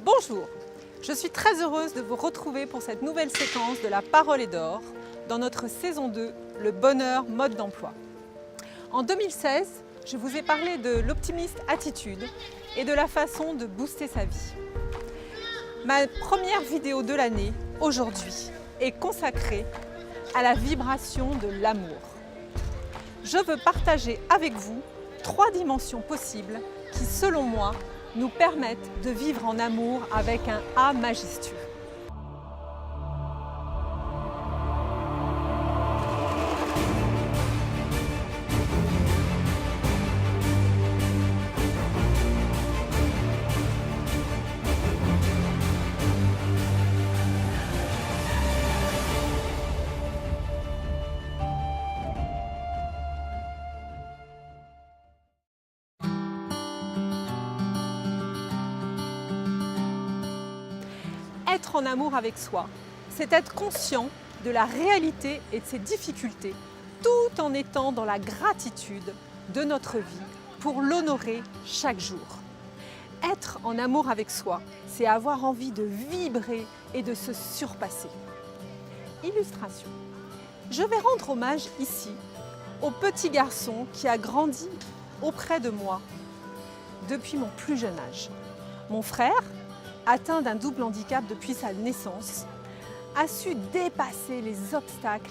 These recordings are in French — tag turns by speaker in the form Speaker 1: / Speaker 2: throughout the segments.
Speaker 1: Bonjour, je suis très heureuse de vous retrouver pour cette nouvelle séquence de La Parole est d'or dans notre saison 2, le bonheur mode d'emploi. En 2016, je vous ai parlé de l'optimiste attitude et de la façon de booster sa vie. Ma première vidéo de l'année, aujourd'hui, est consacrée à la vibration de l'amour. Je veux partager avec vous 3 dimensions possibles qui, selon moi, nous permettent de vivre en amour avec un A majestueux. Être en amour avec soi, c'est être conscient de la réalité et de ses difficultés, tout en étant dans la gratitude de notre vie pour l'honorer chaque jour. Être en amour avec soi, c'est avoir envie de vibrer et de se surpasser. Illustration. Je vais rendre hommage ici au petit garçon qui a grandi auprès de moi depuis mon plus jeune âge. Mon frère, atteint d'un double handicap depuis sa naissance, a su dépasser les obstacles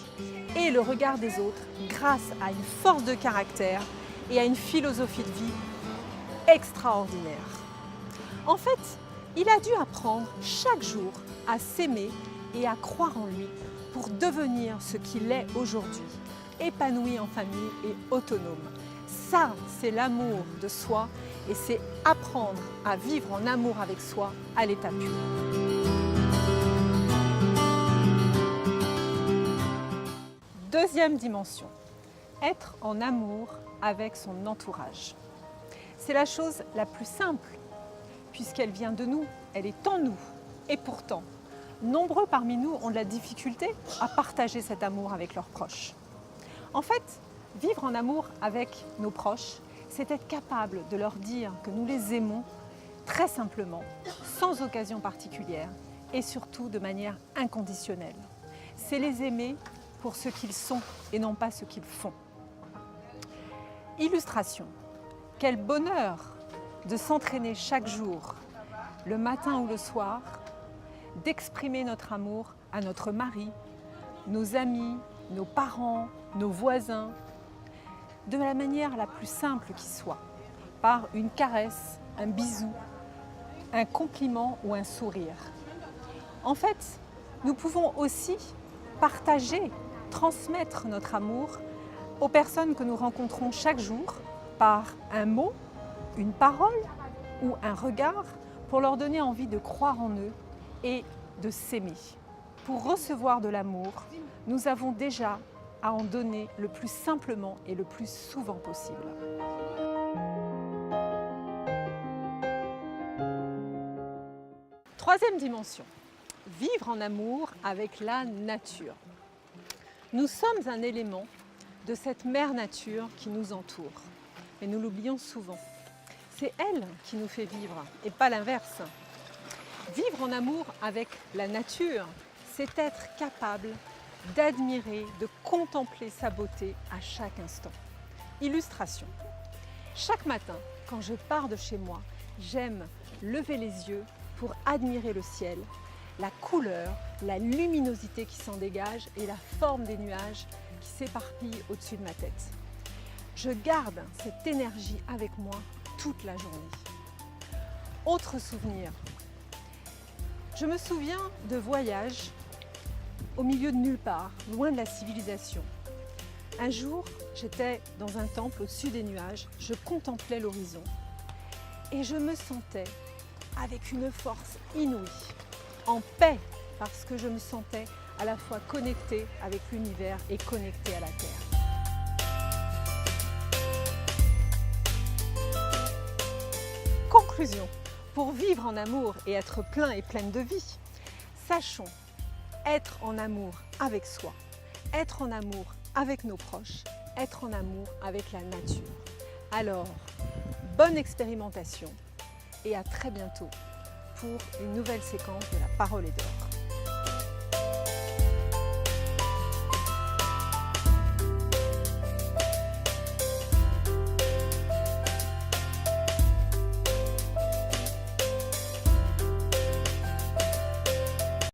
Speaker 1: et le regard des autres grâce à une force de caractère et à une philosophie de vie extraordinaire. En fait, il a dû apprendre chaque jour à s'aimer et à croire en lui pour devenir ce qu'il est aujourd'hui, épanoui en famille et autonome. Ça, c'est l'amour de soi et c'est apprendre à vivre en amour avec soi à l'état pur. Deuxième dimension, être en amour avec son entourage. C'est la chose la plus simple puisqu'elle vient de nous, elle est en nous. Et pourtant, nombreux parmi nous ont de la difficulté à partager cet amour avec leurs proches. En fait, vivre en amour avec nos proches, c'est être capable de leur dire que nous les aimons très simplement, sans occasion particulière et surtout de manière inconditionnelle. C'est les aimer pour ce qu'ils sont et non pas ce qu'ils font. Illustration. Quel bonheur de s'entraîner chaque jour, le matin ou le soir, d'exprimer notre amour à notre mari, nos amis, nos parents, nos voisins, de la manière la plus simple qui soit, par une caresse, un bisou, un compliment ou un sourire. En fait, nous pouvons aussi partager, transmettre notre amour aux personnes que nous rencontrons chaque jour par un mot, une parole ou un regard pour leur donner envie de croire en eux et de s'aimer. Pour recevoir de l'amour, nous avons déjà à en donner le plus simplement et le plus souvent possible. Troisième dimension, vivre en amour avec la nature. Nous sommes un élément de cette mère nature qui nous entoure, mais nous l'oublions souvent. C'est elle qui nous fait vivre et pas l'inverse. Vivre en amour avec la nature, c'est être capable d'admirer, de contempler sa beauté à chaque instant. Illustration. Chaque matin, quand je pars de chez moi, j'aime lever les yeux pour admirer le ciel, la couleur, la luminosité qui s'en dégage et la forme des nuages qui s'éparpillent au-dessus de ma tête. Je garde cette énergie avec moi toute la journée. Autre souvenir. Je me souviens de voyages au milieu de nulle part, loin de la civilisation. Un jour, j'étais dans un temple au-dessus des nuages, je contemplais l'horizon et je me sentais avec une force inouïe, en paix, parce que je me sentais à la fois connectée avec l'univers et connectée à la Terre. Conclusion, pour vivre en amour et être plein et pleine de vie, sachons être en amour avec soi, être en amour avec nos proches, être en amour avec la nature. Alors, bonne expérimentation et à très bientôt pour une nouvelle séquence de La Parole est d'or.